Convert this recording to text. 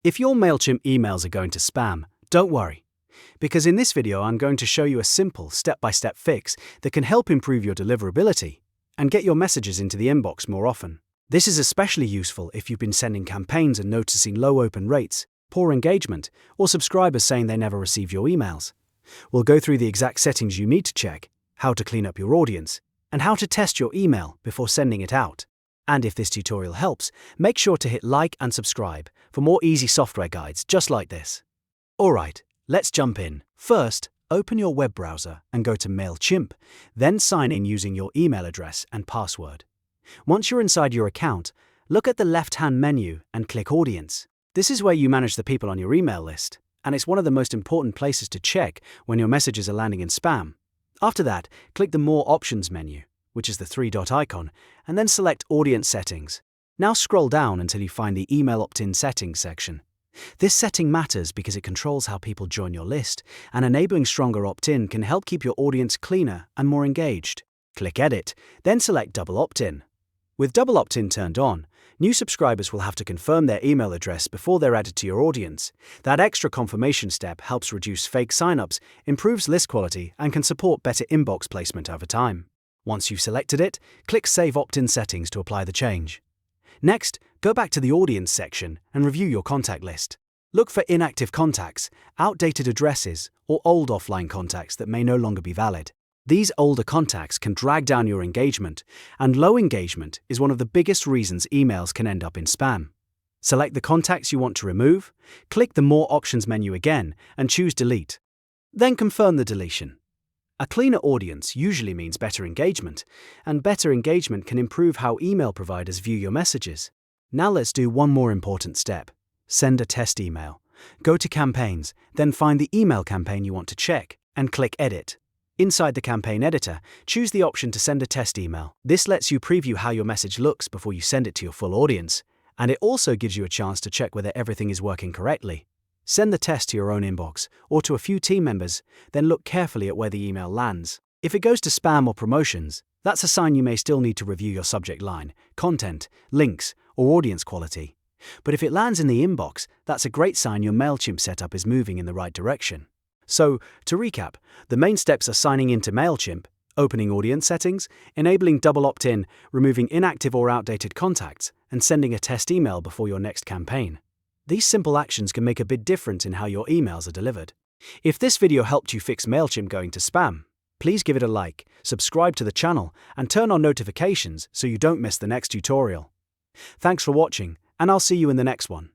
If your MailChimp emails are going to spam, don't worry, because in this video I'm going to show you a simple step-by-step fix that can help improve your deliverability and get your messages into the inbox more often. This is especially useful if you've been sending campaigns and noticing low open rates, poor engagement, or subscribers saying they never receive your emails. We'll go through the exact settings you need to check, how to clean up your audience, and how to test your email before sending it out. And if this tutorial helps, make sure to hit like and subscribe for more easy software guides just like this. Alright, let's jump in. First, open your web browser and go to MailChimp, then sign in using your email address and password. Once you're inside your account, look at the left-hand menu and click Audience. This is where you manage the people on your email list, and it's one of the most important places to check when your messages are landing in spam. After that, click the More Options menu, which is the three-dot icon, and then select Audience Settings. Now scroll down until you find the Email Opt-in Settings section. This setting matters because it controls how people join your list, and enabling stronger opt-in can help keep your audience cleaner and more engaged. Click Edit, then select Double Opt-in. With Double Opt-in turned on, new subscribers will have to confirm their email address before they're added to your audience. That extra confirmation step helps reduce fake signups, improves list quality, and can support better inbox placement over time. Once you've selected it, click Save Opt-in Settings to apply the change. Next, go back to the Audience section and review your contact list. Look for inactive contacts, outdated addresses, or old offline contacts that may no longer be valid. These older contacts can drag down your engagement, and low engagement is one of the biggest reasons emails can end up in spam. Select the contacts you want to remove, click the More Options menu again, and choose Delete. Then confirm the deletion. A cleaner audience usually means better engagement, and better engagement can improve how email providers view your messages. Now let's do one more important step. Send a test email. Go to Campaigns, then find the email campaign you want to check, and click Edit. Inside the campaign editor, choose the option to send a test email. This lets you preview how your message looks before you send it to your full audience, and it also gives you a chance to check whether everything is working correctly. Send the test to your own inbox or to a few team members, then look carefully at where the email lands. If it goes to spam or promotions, that's a sign you may still need to review your subject line, content, links, or audience quality. But if it lands in the inbox, that's a great sign your MailChimp setup is moving in the right direction. So, to recap, the main steps are signing into MailChimp, opening audience settings, enabling double opt-in, removing inactive or outdated contacts, and sending a test email before your next campaign. These simple actions can make a big difference in how your emails are delivered. If this video helped you fix MailChimp going to spam, please give it a like, subscribe to the channel, and turn on notifications so you don't miss the next tutorial. Thanks for watching, and I'll see you in the next one.